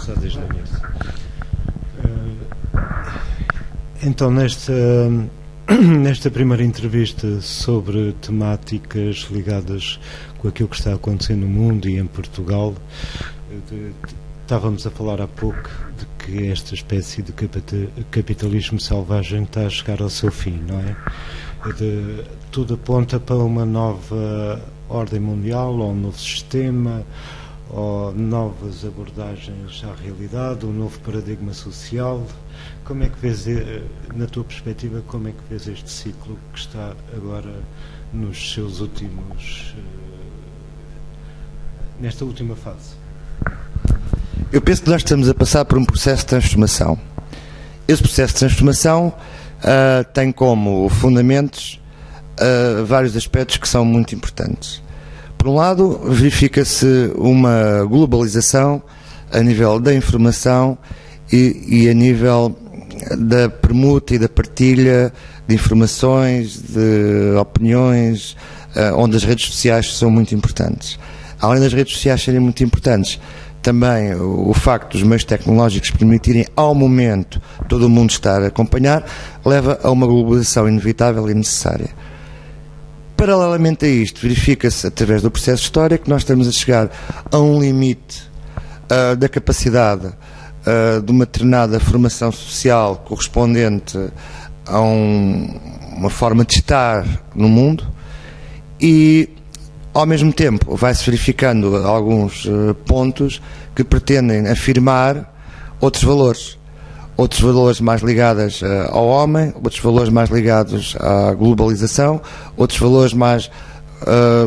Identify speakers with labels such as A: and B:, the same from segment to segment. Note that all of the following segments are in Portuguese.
A: começar desde o início. Então, nesta primeira entrevista sobre temáticas ligadas com aquilo que está acontecendo no mundo e em Portugal, estávamos a falar há pouco de que esta espécie de capitalismo selvagem está a chegar ao seu fim, não é? Tudo aponta para uma nova ordem mundial, ou um novo sistema, ou novas abordagens à realidade, um novo paradigma social. Como é que vês, na tua perspectiva, como é que vês este ciclo que está agora nos seus últimos... nesta última fase?
B: Eu penso que nós estamos a passar por um processo de transformação. Esse processo de transformação tem como fundamentos vários aspectos que são muito importantes. Por um lado, verifica-se uma globalização a nível da informação e a nível da permuta e da partilha de informações, de opiniões, onde as redes sociais são muito importantes. Além das redes sociais serem muito importantes, também o facto dos meios tecnológicos permitirem ao momento todo o mundo estar a acompanhar, leva a uma globalização inevitável e necessária. Paralelamente a isto, verifica-se através do processo histórico que nós estamos a chegar a um limite da capacidade de uma determinada formação social correspondente a uma forma de estar no mundo e, ao mesmo tempo, vai-se verificando alguns pontos que pretendem afirmar outros valores mais ligados ao homem, outros valores mais ligados à globalização, outros valores mais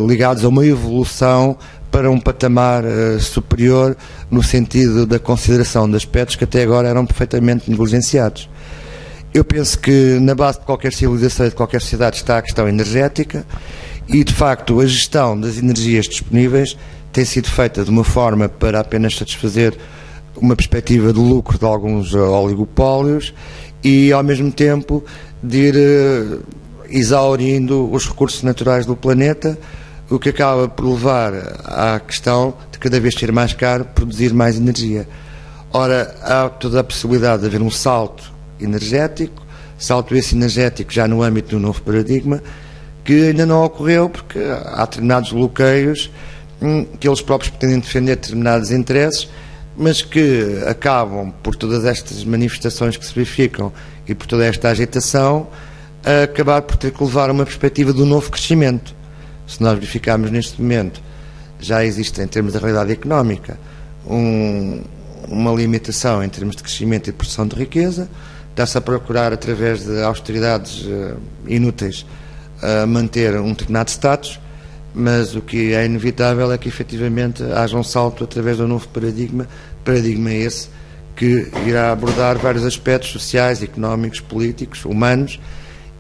B: ligados a uma evolução para um patamar superior no sentido da consideração de aspectos que até agora eram perfeitamente negligenciados. Eu penso que na base de qualquer civilização e de qualquer sociedade está a questão energética e, de facto, a gestão das energias disponíveis tem sido feita de uma forma para apenas satisfazer uma perspectiva de lucro de alguns oligopólios e, ao mesmo tempo, de ir exaurindo os recursos naturais do planeta, o que acaba por levar à questão de cada vez ser mais caro produzir mais energia. Ora, há toda a possibilidade de haver um salto energético, salto esse energético já no âmbito do novo paradigma, que ainda não ocorreu porque há determinados bloqueios que eles próprios pretendem defender determinados interesses, mas que acabam, por todas estas manifestações que se verificam e por toda esta agitação, a acabar por ter que levar a uma perspectiva do novo crescimento. Se nós verificarmos neste momento, já existe em termos da realidade económica uma limitação em termos de crescimento e produção de riqueza, está-se a procurar, através de austeridades inúteis, a manter um determinado status, mas o que é inevitável é que efetivamente haja um salto através do novo paradigma esse que irá abordar vários aspectos sociais, económicos, políticos, humanos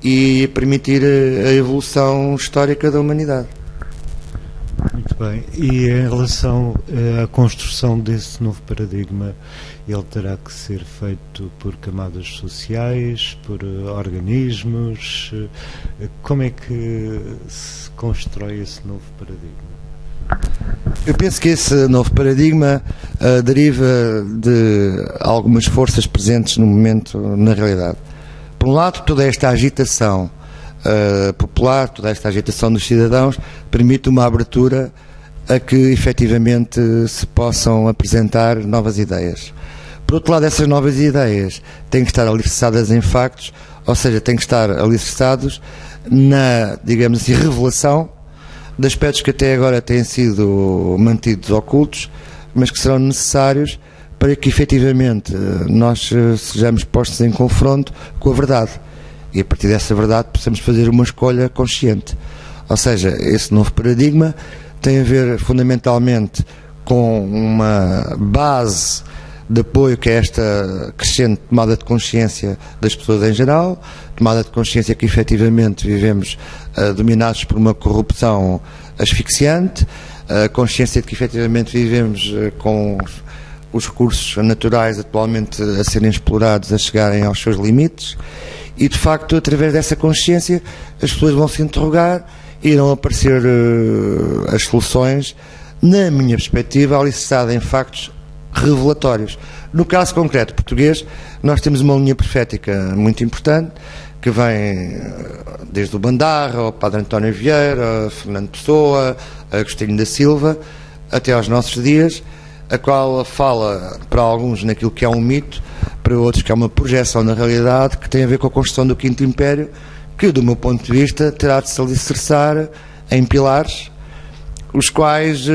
B: e permitir a evolução histórica da humanidade.
A: Muito bem. E em relação à construção desse novo paradigma, ele terá que ser feito por camadas sociais, por organismos? Como é que se constrói esse novo paradigma?
B: Eu penso que esse novo paradigma deriva de algumas forças presentes no momento, na realidade. Por um lado, toda esta agitação popular, toda esta agitação dos cidadãos, permite uma abertura a que efetivamente se possam apresentar novas ideias. Por outro lado, essas novas ideias têm que estar alicerçadas em factos, ou seja, têm que estar alicerçados na, digamos assim, revelação de aspectos que até agora têm sido mantidos ocultos, mas que serão necessários para que efetivamente nós sejamos postos em confronto com a verdade e a partir dessa verdade possamos fazer uma escolha consciente. Ou seja, esse novo paradigma tem a ver fundamentalmente com uma base de apoio que é esta crescente tomada de consciência das pessoas em geral, tomada de consciência que efetivamente vivemos dominados por uma corrupção asfixiante, a consciência de que efetivamente vivemos com os recursos naturais atualmente a serem explorados, a chegarem aos seus limites e, de facto, através dessa consciência as pessoas vão se interrogar e irão aparecer as soluções, na minha perspectiva, alicerçada em factos revelatórios. No caso concreto português, nós temos uma linha profética muito importante, que vem desde o Bandarra, ao Padre António Vieira, Fernando Pessoa, Agostinho da Silva, até aos nossos dias, a qual fala para alguns naquilo que é um mito, para outros que é uma projeção na realidade, que tem a ver com a construção do Quinto Império, que, do meu ponto de vista, terá de se alicerçar em pilares, os quais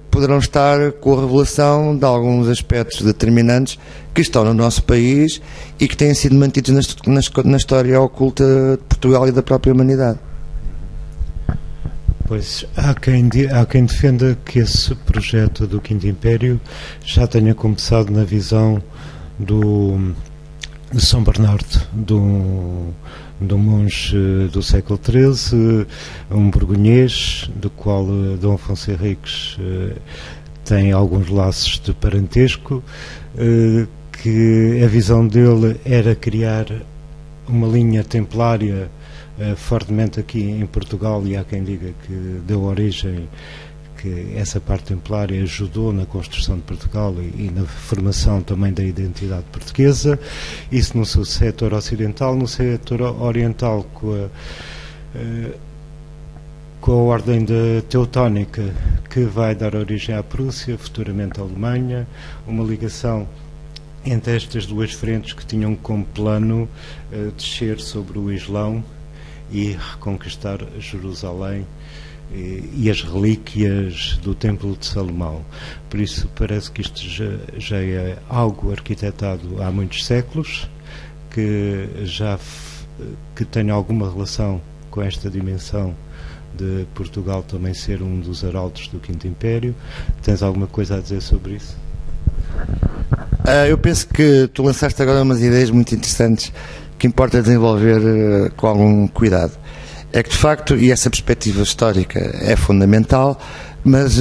B: poderão estar com a revelação de alguns aspectos determinantes que estão no nosso país e que têm sido mantidos na história oculta de Portugal e da própria humanidade.
A: Pois, há quem defenda que esse projeto do Quinto Império já tenha começado na visão de São Bernardo, do monge do século XIII, um borgonhês, do qual Dom Afonso Henriques tem alguns laços de parentesco, que a visão dele era criar uma linha templária fortemente aqui em Portugal, e há quem diga que deu origem, que essa parte templária ajudou na construção de Portugal e na formação também da identidade portuguesa. Isso no seu setor ocidental. No setor oriental, com a ordem da Teutónica, que vai dar origem à Prússia, futuramente à Alemanha, uma ligação entre estas duas frentes que tinham como plano descer sobre o Islão e reconquistar Jerusalém e as relíquias do Templo de Salomão. Por isso parece que isto já é algo arquitetado há muitos séculos, que tem alguma relação com esta dimensão de Portugal também ser um dos arautos do Quinto Império. Tens alguma coisa a dizer sobre isso?
B: Eu penso que tu lançaste agora umas ideias muito interessantes que importa desenvolver com algum cuidado. É que, de facto, e essa perspectiva histórica é fundamental, mas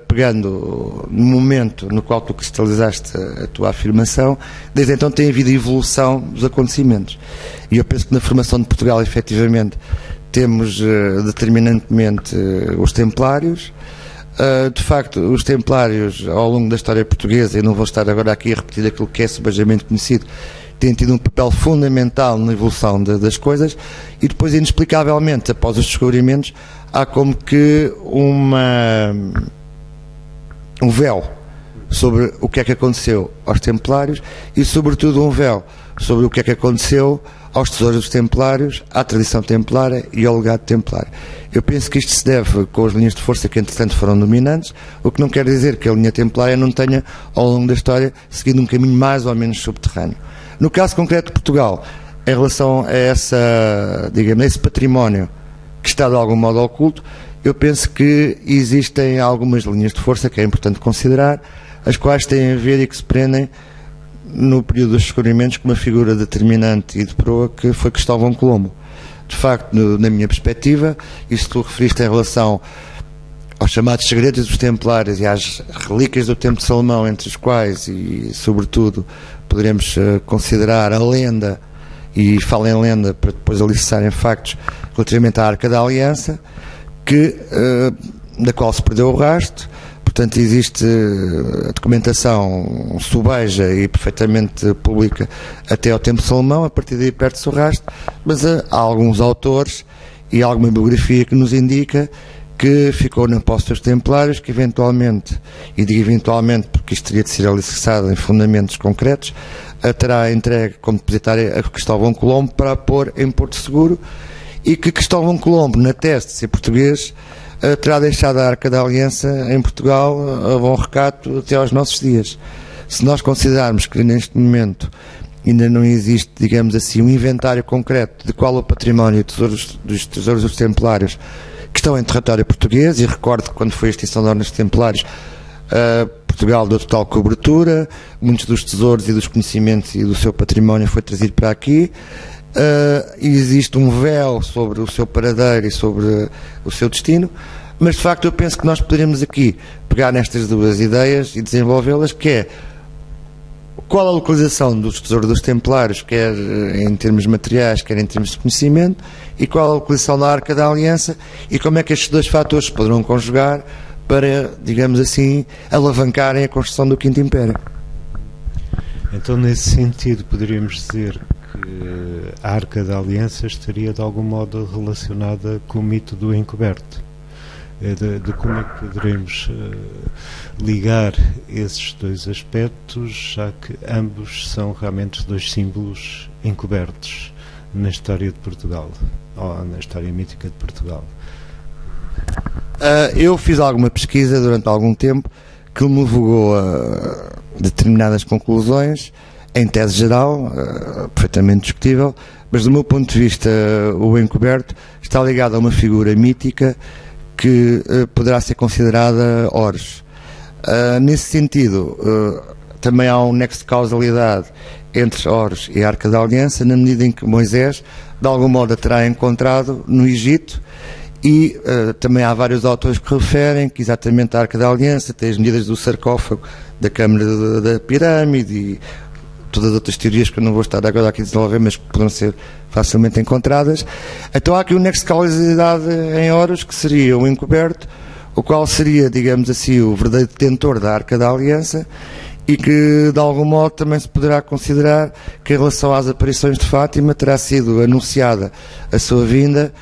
B: pegando no momento no qual tu cristalizaste a tua afirmação, desde então tem havido evolução dos acontecimentos. E eu penso que na formação de Portugal, efetivamente, temos determinantemente os Templários. De facto, os Templários, ao longo da história portuguesa, e não vou estar agora aqui a repetir aquilo que é subejamente conhecido, têm tido um papel fundamental na evolução das coisas, e depois, inexplicavelmente, após os descobrimentos, há como que um véu sobre o que é que aconteceu aos Templários e, sobretudo, um véu sobre o que é que aconteceu aos tesouros dos Templários, à tradição templária e ao legado templário. Eu penso que isto se deve com as linhas de força que, entretanto, foram dominantes, o que não quer dizer que a linha templária não tenha, ao longo da história, seguido um caminho mais ou menos subterrâneo. No caso concreto de Portugal, em relação a esse património que está de algum modo oculto, eu penso que existem algumas linhas de força que é importante considerar, as quais têm a ver e que se prendem no período dos descobrimentos com uma figura determinante e de proa que foi Cristóvão Colombo. De facto, na minha perspectiva, isso tu referiste em relação aos chamados segredos dos Templários e às relíquias do Templo de Salomão, entre os quais, e sobretudo, poderemos considerar a lenda, e falo em lenda para depois alicerçar em factos, relativamente à Arca da Aliança, da qual se perdeu o rastro. Portanto, existe a documentação subeja e perfeitamente pública até ao Templo de Salomão, a partir daí perde-se o rastro, mas há alguns autores e alguma bibliografia que nos indica que ficou na posse dos Templários, que eventualmente, e digo eventualmente porque isto teria de ser alicerçado em fundamentos concretos, terá entregue como depositária a Cristóvão Colombo para a pôr em Porto Seguro, e que Cristóvão Colombo, na tese de ser português, terá deixado a Arca da Aliança em Portugal a bom recato até aos nossos dias. Se nós considerarmos que neste momento ainda não existe, digamos assim, um inventário concreto de qual é o património dos tesouros dos Templários que estão em território português, e recordo que quando foi a extinção da Ordem dos Templários, Portugal deu total cobertura, muitos dos tesouros e dos conhecimentos e do seu património foi trazido para aqui. Existe um véu sobre o seu paradeiro e sobre o seu destino, mas de facto eu penso que nós poderíamos aqui pegar nestas duas ideias e desenvolvê-las, que é qual a localização dos tesouros dos Templários, quer em termos materiais, quer em termos de conhecimento, e qual a localização da Arca da Aliança, e como é que estes dois fatores poderão conjugar para, digamos assim, alavancarem a construção do Quinto Império.
A: Então, nesse sentido, poderíamos dizer que a Arca da Aliança estaria de algum modo relacionada com o mito do encoberto. De como é que poderemos ligar esses dois aspectos, já que ambos são realmente dois símbolos encobertos na história de Portugal, ou na história mítica de Portugal.
B: Eu fiz alguma pesquisa durante algum tempo que me levou a determinadas conclusões, em tese geral, perfeitamente discutível, mas do meu ponto de vista o encoberto está ligado a uma figura mítica que poderá ser considerada Horus. Nesse sentido, também há um nexo de causalidade entre Horus e a Arca da Aliança, na medida em que Moisés, de algum modo, a terá encontrado no Egito, e também há vários autores que referem que exatamente a Arca da Aliança tem as medidas do sarcófago da Câmara da Pirâmide e todas as outras teorias que eu não vou estar agora aqui a desenvolver, mas que poderão ser facilmente encontradas. Então há aqui um nexo de causalidade em Horus, que seria o encoberto, o qual seria, digamos assim, o verdadeiro detentor da Arca da Aliança, e que de algum modo também se poderá considerar que em relação às aparições de Fátima terá sido anunciada a sua vinda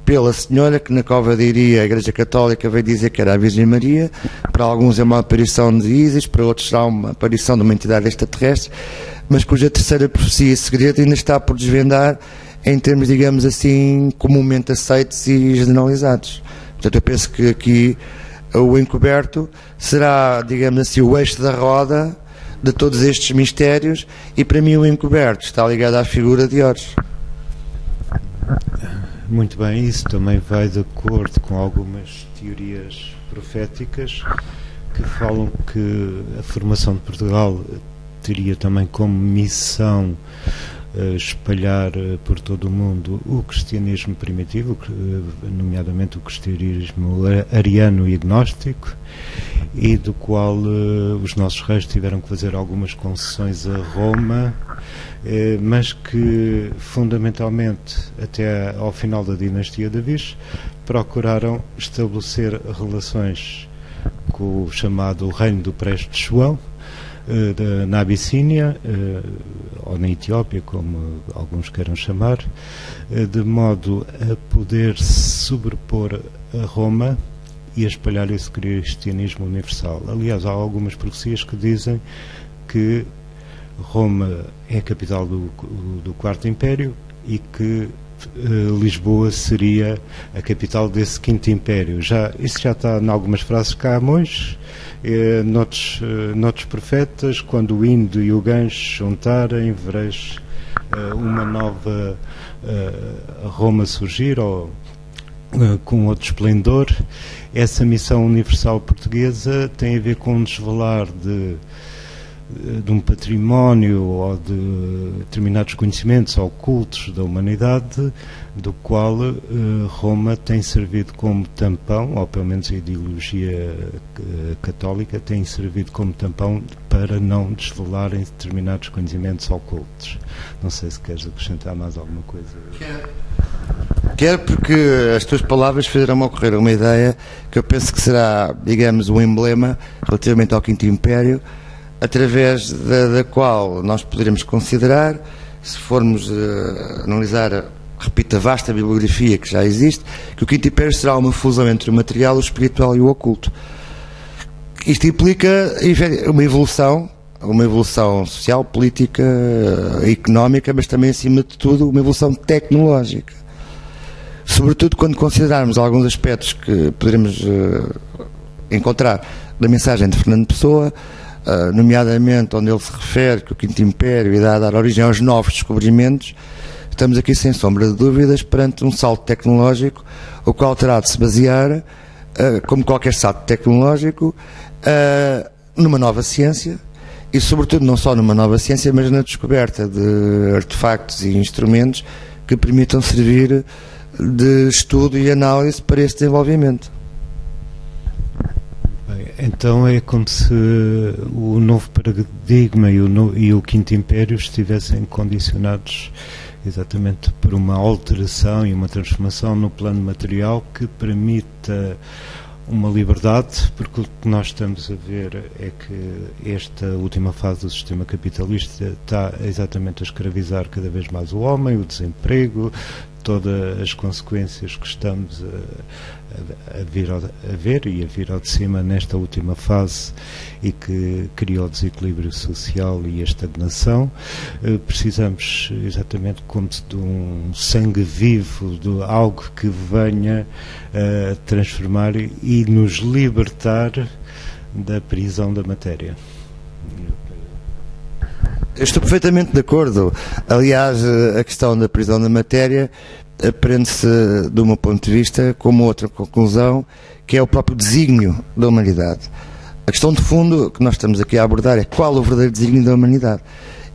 B: pela Senhora, que na cova diria a Igreja Católica veio dizer que era a Virgem Maria. Para alguns é uma aparição de Ísis, para outros será uma aparição de uma entidade extraterrestre, mas cuja terceira profecia e segredo ainda está por desvendar em termos, digamos assim, comumente aceitos e generalizados. Portanto, eu penso que aqui o encoberto será, digamos assim, o eixo da roda de todos estes mistérios, e para mim o encoberto está ligado à figura de Horus.
A: Muito bem, isso também vai de acordo com algumas teorias proféticas que falam que a formação de Portugal teria também como missão espalhar por todo o mundo o cristianismo primitivo, nomeadamente o cristianismo ariano e gnóstico, e do qual os nossos reis tiveram que fazer algumas concessões a Roma, mas que fundamentalmente até ao final da dinastia de Davis procuraram estabelecer relações com o chamado Reino do Preste João, na Abissínia, ou na Etiópia, como alguns queiram chamar, de modo a poder sobrepor a Roma e a espalhar esse cristianismo universal. Aliás, há algumas profecias que dizem que Roma é a capital do Quarto Império e que Lisboa seria a capital desse Quinto Império. Isso já está em algumas frases de Camões, noutros profetas: quando o Indo e o Gancho juntarem, vereis uma nova Roma surgir, ou com outro esplendor. Essa missão universal portuguesa tem a ver com um desvelar de um património ou de determinados conhecimentos ocultos da humanidade, do qual Roma tem servido como tampão, ou pelo menos a ideologia católica tem servido como tampão para não desvelarem determinados conhecimentos ocultos. Não sei se queres acrescentar mais alguma coisa.
B: Quero, porque as tuas palavras fizeram-me ocorrer uma ideia que eu penso que será, digamos, um emblema relativamente ao Quinto Império, através da qual nós poderemos considerar, se formos analisar, repito, a vasta bibliografia que já existe, que o Quinto Império será uma fusão entre o material, o espiritual e o oculto. Isto implica uma evolução social, política, económica, mas também, acima de tudo, uma evolução tecnológica. Sobretudo quando considerarmos alguns aspectos que poderemos encontrar na mensagem de Fernando Pessoa, nomeadamente onde ele se refere que o Quinto Império irá dar origem aos novos descobrimentos. Estamos aqui, sem sombra de dúvidas, perante um salto tecnológico, o qual terá de se basear, como qualquer salto tecnológico, numa nova ciência, e sobretudo não só numa nova ciência, mas na descoberta de artefactos e instrumentos que permitam servir de estudo e análise para este desenvolvimento.
A: Então é como se o novo paradigma e o Quinto Império estivessem condicionados exatamente por uma alteração e uma transformação no plano material que permita uma liberdade, porque o que nós estamos a ver é que esta última fase do sistema capitalista está exatamente a escravizar cada vez mais o homem, o desemprego, todas as consequências que estamos a ver e a vir ao de cima nesta última fase e que criou o desequilíbrio social e a estagnação. Precisamos exatamente como de um sangue vivo, de algo que venha a transformar e nos libertar da prisão da matéria.
B: Eu estou perfeitamente de acordo. Aliás, a questão da prisão da matéria prende-se, do meu ponto de vista, com uma outra conclusão, que é o próprio desígnio da humanidade. A questão de fundo que nós estamos aqui a abordar é qual o verdadeiro desígnio da humanidade.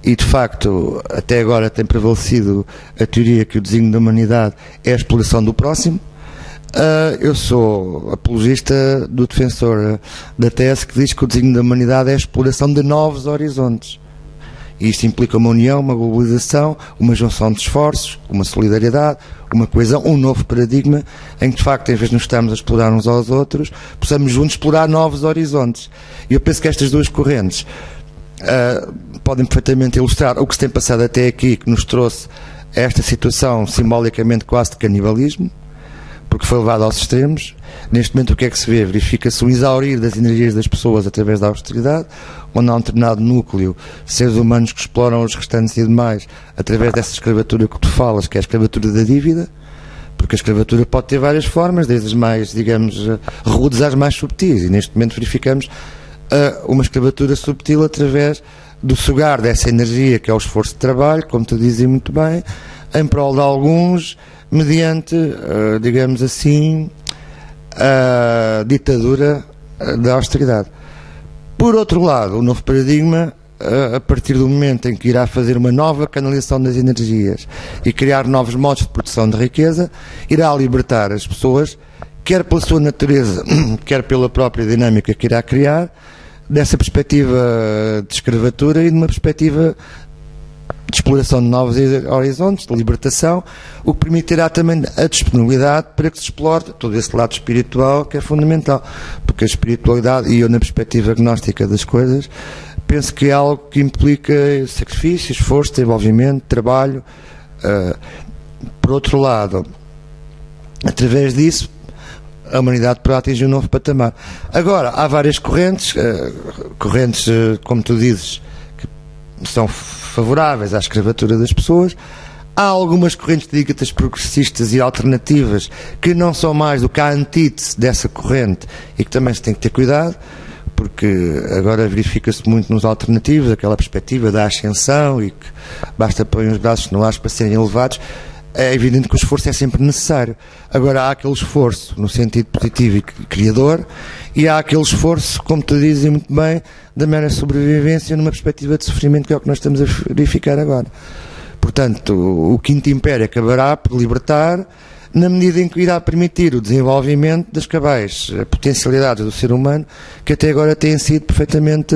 B: E, de facto, até agora tem prevalecido a teoria que o desígnio da humanidade é a exploração do próximo. Eu sou apologista do defensor da tese que diz que o desígnio da humanidade é a exploração de novos horizontes. E isto implica uma união, uma globalização, uma junção de esforços, uma solidariedade, uma coesão, um novo paradigma em que, de facto, em vez de nos estarmos a explorar uns aos outros, possamos juntos explorar novos horizontes. E eu penso que estas duas correntes podem perfeitamente ilustrar o que se tem passado até aqui, que nos trouxe a esta situação simbolicamente quase de canibalismo, porque foi levado aos extremos. Neste momento o que é que se vê? Verifica-se o exaurir das energias das pessoas através da austeridade, onde há um determinado núcleo de seres humanos que exploram os restantes e demais através dessa escravatura que tu falas, que é a escravatura da dívida, porque a escravatura pode ter várias formas, desde as mais, digamos, rudes às mais subtis, e neste momento verificamos uma escravatura subtil através do sugar dessa energia que é o esforço de trabalho, como tu dizes muito bem, em prol de alguns, mediante, digamos assim, a ditadura da austeridade. Por outro lado, o novo paradigma, a partir do momento em que irá fazer uma nova canalização das energias e criar novos modos de produção de riqueza, irá libertar as pessoas, quer pela sua natureza, quer pela própria dinâmica que irá criar, dessa perspectiva de escravatura e de uma perspectiva de exploração de novos horizontes, de libertação, o que permitirá também a disponibilidade para que se explore todo esse lado espiritual que é fundamental, porque a espiritualidade, e eu na perspectiva agnóstica das coisas, penso que é algo que implica sacrifício, esforço, desenvolvimento, trabalho. Por outro lado, através disso, a humanidade poderá atingir um novo patamar. Agora, há várias correntes, como tu dizes, que são favoráveis à escravatura das pessoas. Há algumas correntes ditas progressistas e alternativas que não são mais do que a antítese dessa corrente e que também se tem que ter cuidado, porque agora verifica-se muito nos alternativos aquela perspectiva da ascensão e que basta pôr os braços no ar para serem elevados. É evidente que o esforço é sempre necessário. Agora, há aquele esforço no sentido positivo e criador, e há aquele esforço, como tu dizes muito bem, da mera sobrevivência numa perspectiva de sofrimento, que é o que nós estamos a verificar agora. Portanto, o Quinto Império acabará por libertar, na medida em que irá permitir o desenvolvimento das cabais potencialidades do ser humano, que até agora têm sido perfeitamente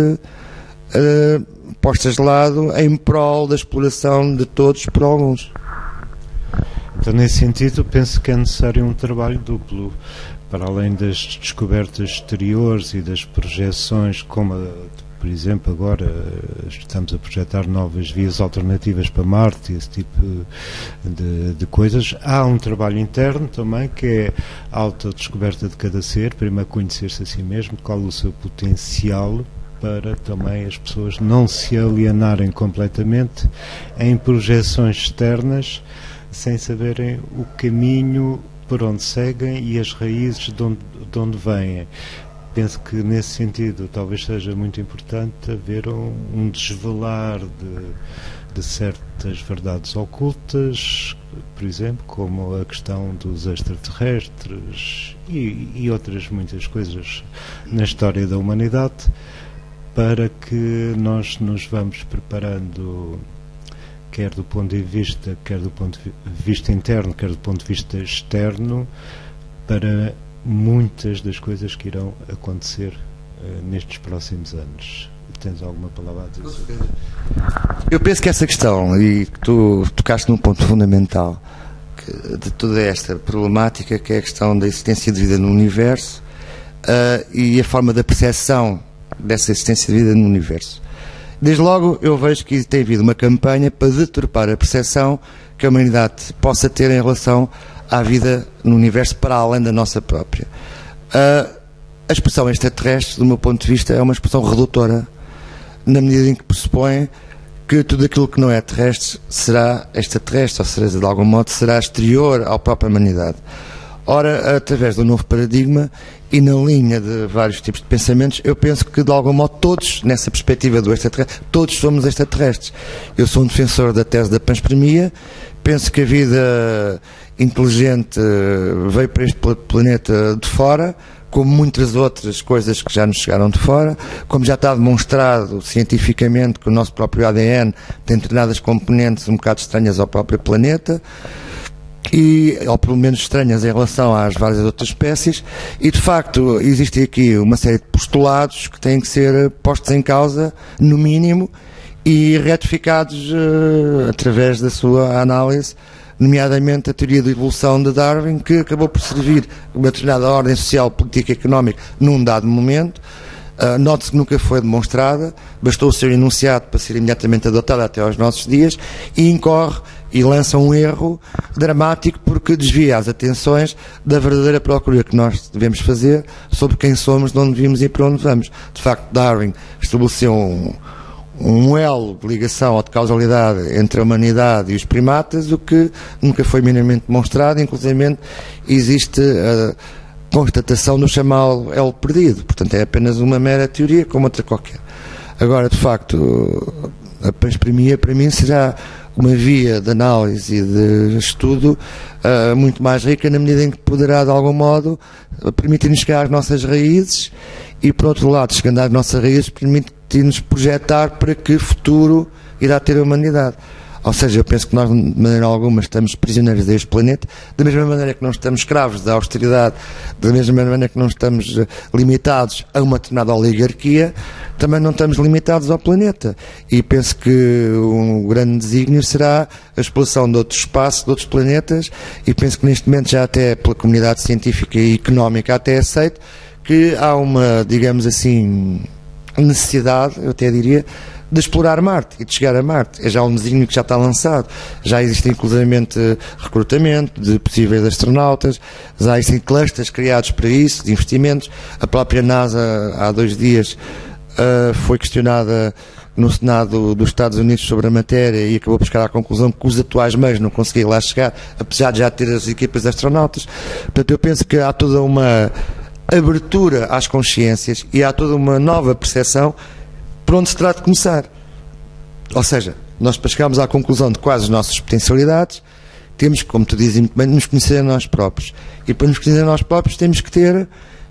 B: postas de lado em prol da exploração de todos por alguns.
A: Então, nesse sentido, penso que é necessário um trabalho duplo, para além das descobertas exteriores e das projeções, como, por exemplo, agora estamos a projetar novas vias alternativas para Marte, esse tipo de coisas. Há um trabalho interno também, que é a autodescoberta de cada ser, primeiro conhecer-se a si mesmo, qual o seu potencial, para também as pessoas não se alienarem completamente em projeções externas, sem saberem o caminho por onde seguem e as raízes de onde vêm. Penso que nesse sentido talvez seja muito importante haver um desvelar de certas verdades ocultas, por exemplo, como a questão dos extraterrestres e outras muitas coisas na história da humanidade, para que nós nos vamos preparando, quer do ponto de vista interno, quer do ponto de vista externo, para muitas das coisas que irão acontecer nestes próximos anos. Tens alguma palavra a dizer?
B: Eu penso que essa questão, e que tu tocaste num ponto fundamental de toda esta problemática, que é a questão da existência de vida no universo, e a forma da percepção dessa existência de vida no universo. Desde logo eu vejo que tem havido uma campanha para deturpar a percepção que a humanidade possa ter em relação à vida no universo para além da nossa própria. A expressão extraterrestre, do meu ponto de vista, é uma expressão redutora, na medida em que pressupõe que tudo aquilo que não é terrestre será extraterrestre, ou seja, de algum modo será exterior à própria humanidade. Ora, através do novo paradigma e na linha de vários tipos de pensamentos, eu penso que de algum modo todos, nessa perspectiva do extraterrestre, todos somos extraterrestres. Eu sou um defensor da tese da panspermia, penso que a vida inteligente veio para este planeta de fora, como muitas outras coisas que já nos chegaram de fora, como já está demonstrado cientificamente que o nosso próprio ADN tem determinadas componentes um bocado estranhas ao próprio planeta, ou pelo menos estranhas em relação às várias outras espécies, e de facto existe aqui uma série de postulados que têm que ser postos em causa, no mínimo, e retificados através da sua análise, nomeadamente a teoria da evolução de Darwin, que acabou por servir uma determinada ordem social, política e económica num dado momento. Note-se que nunca foi demonstrada, bastou ser enunciado para ser imediatamente adotada até aos nossos dias, e incorre e lança um erro dramático porque desvia as atenções da verdadeira procura que nós devemos fazer sobre quem somos, de onde vimos e para onde vamos. De facto, Darwin estabeleceu um elo de ligação ou de causalidade entre a humanidade e os primatas, o que nunca foi minimamente demonstrado. Inclusive existe a constatação do chamado elo perdido, portanto é apenas uma mera teoria como outra qualquer. Agora, de facto, a panspermia para mim será uma via de análise e de estudo muito mais rica, na medida em que poderá de algum modo permitir-nos chegar às nossas raízes e, por outro lado, chegando às nossas raízes, permitir-nos projetar para que futuro irá ter a humanidade. Ou seja, eu penso que nós, de maneira alguma, estamos prisioneiros deste planeta, da mesma maneira que não estamos escravos da austeridade, da mesma maneira que não estamos limitados a uma determinada oligarquia, também não estamos limitados ao planeta. E penso que um grande desígnio será a exploração de outros espaços, de outros planetas, e penso que neste momento já até pela comunidade científica e económica até aceito que há uma, digamos assim, necessidade, eu até diria, de explorar Marte e de chegar a Marte. É já um desígnio que já está lançado. Já existe inclusivamente recrutamento de possíveis astronautas, já existem clusters criados para isso, de investimentos. A própria NASA, há 2 dias, foi questionada no Senado dos Estados Unidos sobre a matéria e acabou por chegar à conclusão que os atuais meios não conseguiam lá chegar, apesar de já ter as equipas de astronautas. Portanto, eu penso que há toda uma abertura às consciências e há toda uma nova percepção por onde se trata de começar. Ou seja, nós para chegarmos à conclusão de quais as nossas potencialidades, temos que, como tu dizes muito bem, nos conhecer a nós próprios. E para nos conhecer a nós próprios temos que ter,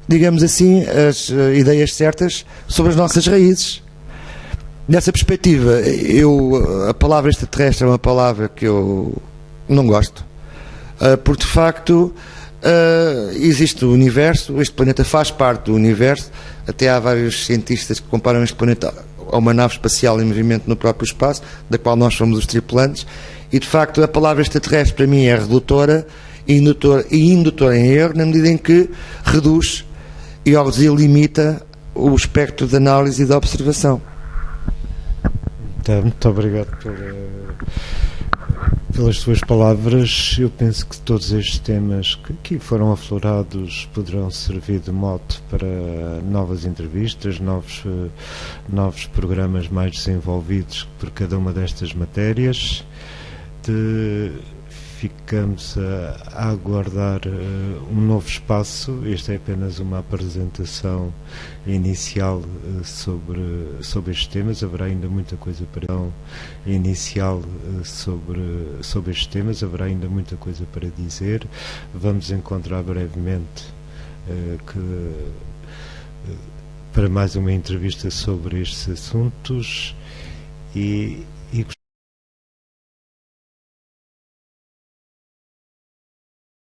B: digamos assim, as ideias certas sobre as nossas raízes. Nessa perspectiva, a palavra extraterrestre é uma palavra que eu não gosto, porque de facto existe o universo, este planeta faz parte do universo, até há vários cientistas que comparam este planeta a uma nave espacial em movimento no próprio espaço, da qual nós somos os tripulantes, e de facto a palavra extraterrestre para mim é redutora e indutora em erro, na medida em que reduz e ao reduzir limita o espectro de análise e de observação.
A: Muito obrigado pelas tuas palavras. Eu penso que todos estes temas que aqui foram aflorados poderão servir de mote para novas entrevistas, novos programas mais desenvolvidos por cada uma destas matérias. Ficamos a aguardar um novo espaço. Este é apenas uma apresentação inicial sobre estes temas. Haverá ainda muita coisa para inicial sobre estes temas. Haverá ainda muita coisa para dizer. Vamos encontrar brevemente para mais uma entrevista sobre estes assuntos e